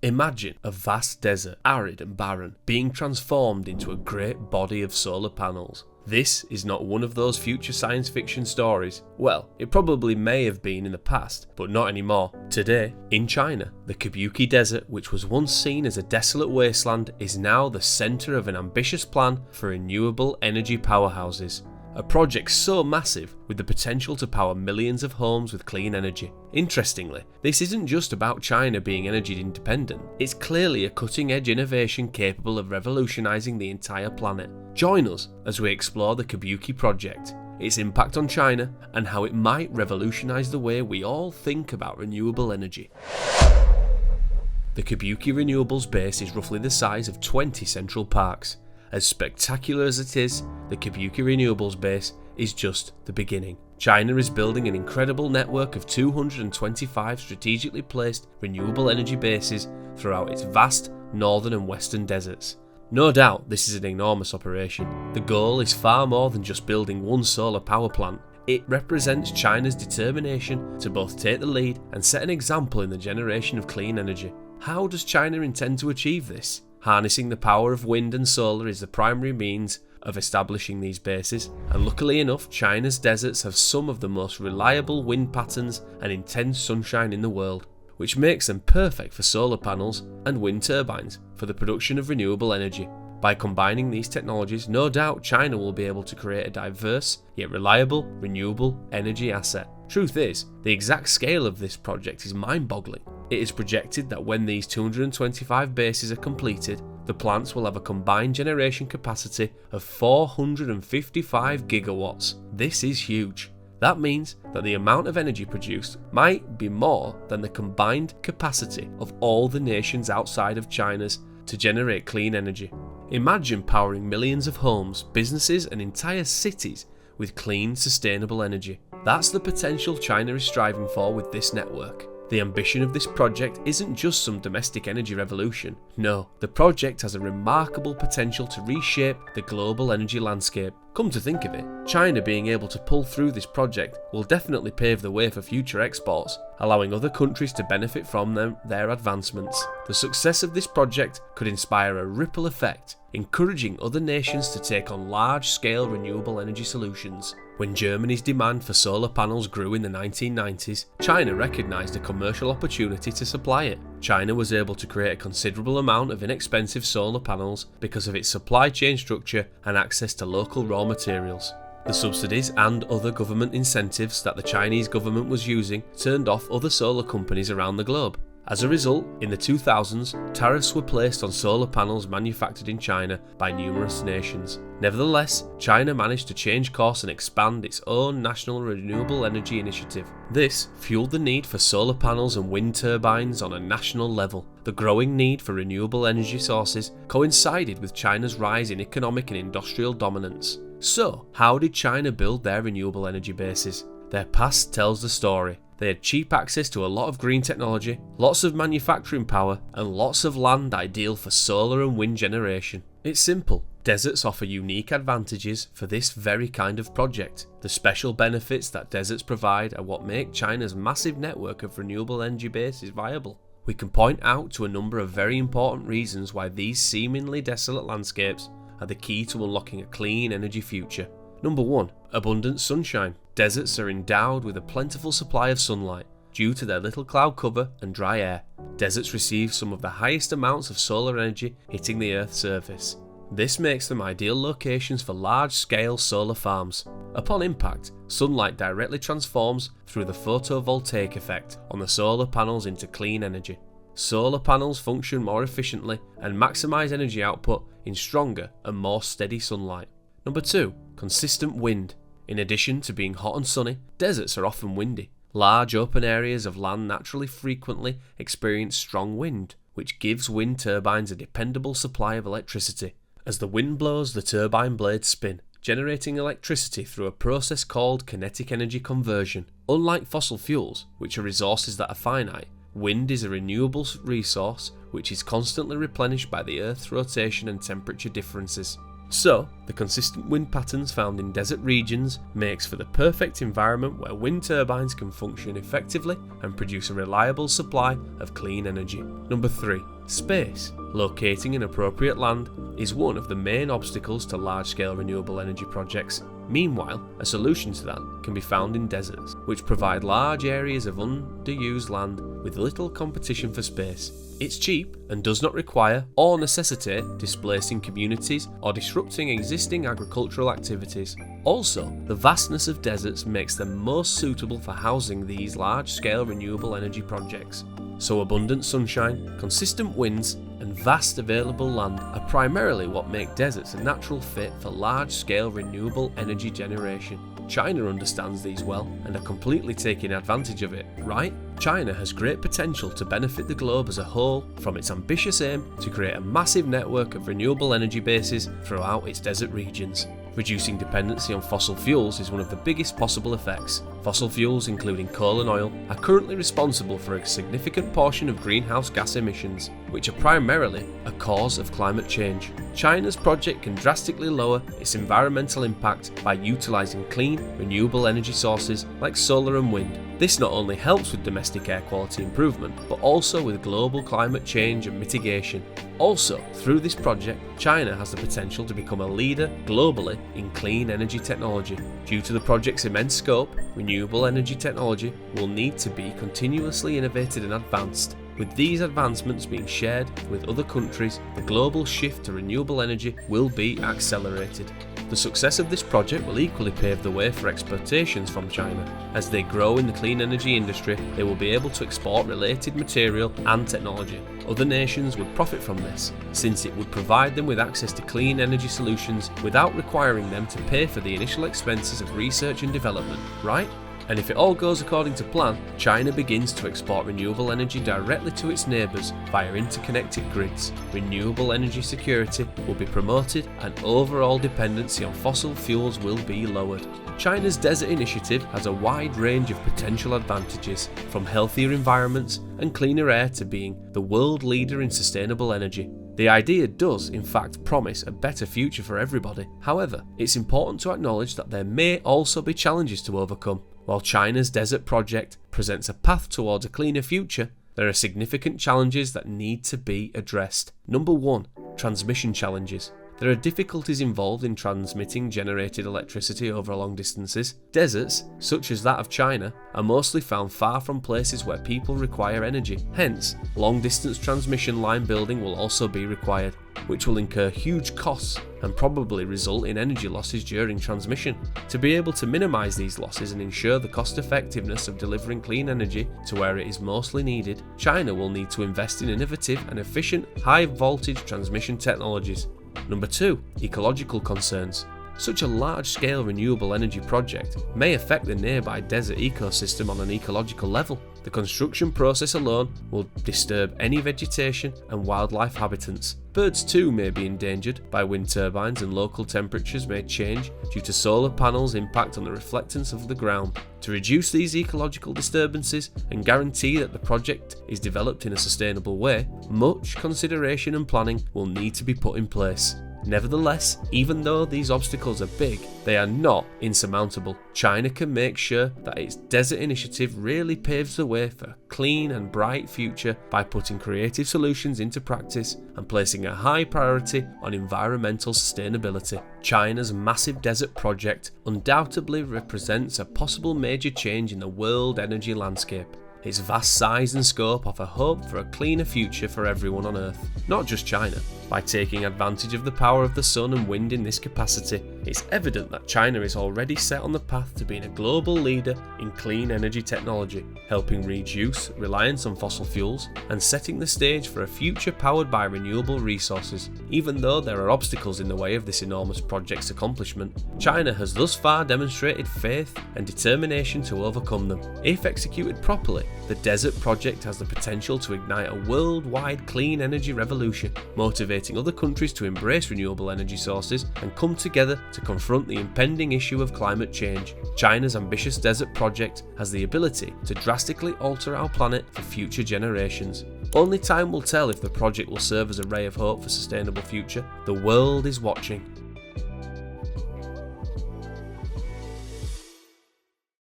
Imagine a vast desert, arid and barren, being transformed into a great body of solar panels. This is not one of those future science fiction stories. Well, it probably may have been in the past, but not anymore. Today, in China, the Kubuqi Desert, which was once seen as a desolate wasteland, is now the centre of an ambitious plan for renewable energy powerhouses. A project so massive with the potential to power millions of homes with clean energy. Interestingly, this isn't just about China being energy independent, it's clearly a cutting-edge innovation capable of revolutionising the entire planet. Join us as we explore the Kubuqi project, its impact on China, and how it might revolutionise the way we all think about renewable energy. The Kubuqi Renewables Base is roughly the size of 20 central parks. As spectacular as it is, the Kubuqi Renewables Base is just the beginning. China is building an incredible network of 225 strategically placed renewable energy bases throughout its vast northern and western deserts. No doubt this is an enormous operation. The goal is far more than just building one solar power plant. It represents China's determination to both take the lead and set an example in the generation of clean energy. How does China intend to achieve this? Harnessing the power of wind and solar is the primary means of establishing these bases, and luckily enough, China's deserts have some of the most reliable wind patterns and intense sunshine in the world, which makes them perfect for solar panels and wind turbines for the production of renewable energy. By combining these technologies, no doubt China will be able to create a diverse yet reliable renewable energy asset. Truth is, the exact scale of this project is mind-boggling. It is projected that when these 225 bases are completed, the plants will have a combined generation capacity of 455 gigawatts. This is huge. That means that the amount of energy produced might be more than the combined capacity of all the nations outside of China's to generate clean energy. Imagine powering millions of homes, businesses and entire cities with clean, sustainable energy. That's the potential China is striving for with this network. The ambition of this project isn't just some domestic energy revolution. No, the project has a remarkable potential to reshape the global energy landscape. Come to think of it, China being able to pull through this project will definitely pave the way for future exports, allowing other countries to benefit from their advancements. The success of this project could inspire a ripple effect, encouraging other nations to take on large-scale renewable energy solutions. When Germany's demand for solar panels grew in the 1990s, China recognised a commercial opportunity to supply it. China was able to create a considerable amount of inexpensive solar panels because of its supply chain structure and access to local raw materials. The subsidies and other government incentives that the Chinese government was using turned off other solar companies around the globe. As a result, in the 2000s, tariffs were placed on solar panels manufactured in China by numerous nations. Nevertheless, China managed to change course and expand its own national renewable energy initiative. This fueled the need for solar panels and wind turbines on a national level. The growing need for renewable energy sources coincided with China's rise in economic and industrial dominance. So, how did China build their renewable energy bases? Their past tells the story. They had cheap access to a lot of green technology, lots of manufacturing power, and lots of land ideal for solar and wind generation. It's simple. Deserts offer unique advantages for this very kind of project. The special benefits that deserts provide are what make China's massive network of renewable energy bases viable. We can point out to a number of very important reasons why these seemingly desolate landscapes are the key to unlocking a clean energy future. Number 1. Abundant sunshine. Deserts are endowed with a plentiful supply of sunlight due to their little cloud cover and dry air. Deserts receive some of the highest amounts of solar energy hitting the Earth's surface. This makes them ideal locations for large-scale solar farms. Upon impact, sunlight directly transforms through the photovoltaic effect on the solar panels into clean energy. Solar panels function more efficiently and maximize energy output in stronger and more steady sunlight. Number 2. Consistent wind. In addition to being hot and sunny, deserts are often windy. Large open areas of land naturally frequently experience strong wind, which gives wind turbines a dependable supply of electricity. As the wind blows, the turbine blades spin, generating electricity through a process called kinetic energy conversion. Unlike fossil fuels, which are resources that are finite, wind is a renewable resource which is constantly replenished by the Earth's rotation and temperature differences. So, the consistent wind patterns found in desert regions makes for the perfect environment where wind turbines can function effectively and produce a reliable supply of clean energy. Number 3. Space. Locating in appropriate land is one of the main obstacles to large-scale renewable energy projects. Meanwhile, a solution to that can be found in deserts, which provide large areas of underused land with little competition for space. It's cheap and does not require or necessitate displacing communities or disrupting existing agricultural activities. Also, the vastness of deserts makes them most suitable for housing these large-scale renewable energy projects. So abundant sunshine, consistent winds, and vast available land are primarily what make deserts a natural fit for large-scale renewable energy generation. China understands these well and are completely taking advantage of it, right? China has great potential to benefit the globe as a whole from its ambitious aim to create a massive network of renewable energy bases throughout its desert regions. Reducing dependency on fossil fuels is one of the biggest possible effects. Fossil fuels, including coal and oil, are currently responsible for a significant portion of greenhouse gas emissions, which are primarily a cause of climate change. China's project can drastically lower its environmental impact by utilising clean, renewable energy sources like solar and wind. This not only helps with domestic air quality improvement, but also with global climate change and mitigation. Also, through this project, China has the potential to become a leader globally in clean energy technology. Due to the project's immense scope, renewable energy technology will need to be continuously innovated and advanced. With these advancements being shared with other countries, the global shift to renewable energy will be accelerated. The success of this project will equally pave the way for exportations from China. As they grow in the clean energy industry, they will be able to export related material and technology. Other nations would profit from this, since it would provide them with access to clean energy solutions without requiring them to pay for the initial expenses of research and development, right? And if it all goes according to plan, China begins to export renewable energy directly to its neighbours via interconnected grids. Renewable energy security will be promoted and overall dependency on fossil fuels will be lowered. China's desert initiative has a wide range of potential advantages, from healthier environments and cleaner air to being the world leader in sustainable energy. The idea does, in fact, promise a better future for everybody. However, it's important to acknowledge that there may also be challenges to overcome. While China's desert project presents a path towards a cleaner future, there are significant challenges that need to be addressed. Number 1. Transmission challenges. There are difficulties involved in transmitting generated electricity over long distances. Deserts, such as that of China, are mostly found far from places where people require energy. Hence, long-distance transmission line building will also be required, which will incur huge costs and probably result in energy losses during transmission. To be able to minimise these losses and ensure the cost-effectiveness of delivering clean energy to where it is mostly needed, China will need to invest in innovative and efficient high-voltage transmission technologies. Number 2. Ecological concerns. Such a large-scale renewable energy project may affect the nearby desert ecosystem on an ecological level. The construction process alone will disturb any vegetation and wildlife habitats. Birds too may be endangered by wind turbines, and local temperatures may change due to solar panels' impact on the reflectance of the ground. To reduce these ecological disturbances and guarantee that the project is developed in a sustainable way, much consideration and planning will need to be put in place. Nevertheless, even though these obstacles are big, they are not insurmountable. China can make sure that its desert initiative really paves the way for a clean and bright future by putting creative solutions into practice and placing a high priority on environmental sustainability. China's massive desert project undoubtedly represents a possible major change in the world energy landscape. Its vast size and scope offer hope for a cleaner future for everyone on Earth, not just China. By taking advantage of the power of the sun and wind in this capacity, it's evident that China is already set on the path to being a global leader in clean energy technology, helping reduce reliance on fossil fuels and setting the stage for a future powered by renewable resources. Even though there are obstacles in the way of this enormous project's accomplishment, China has thus far demonstrated faith and determination to overcome them. If executed properly, the Desert Project has the potential to ignite a worldwide clean energy revolution, motivating other countries to embrace renewable energy sources and come together to confront the impending issue of climate change. China's ambitious Desert Project has the ability to drastically alter our planet for future generations. Only time will tell if the project will serve as a ray of hope for a sustainable future. The world is watching.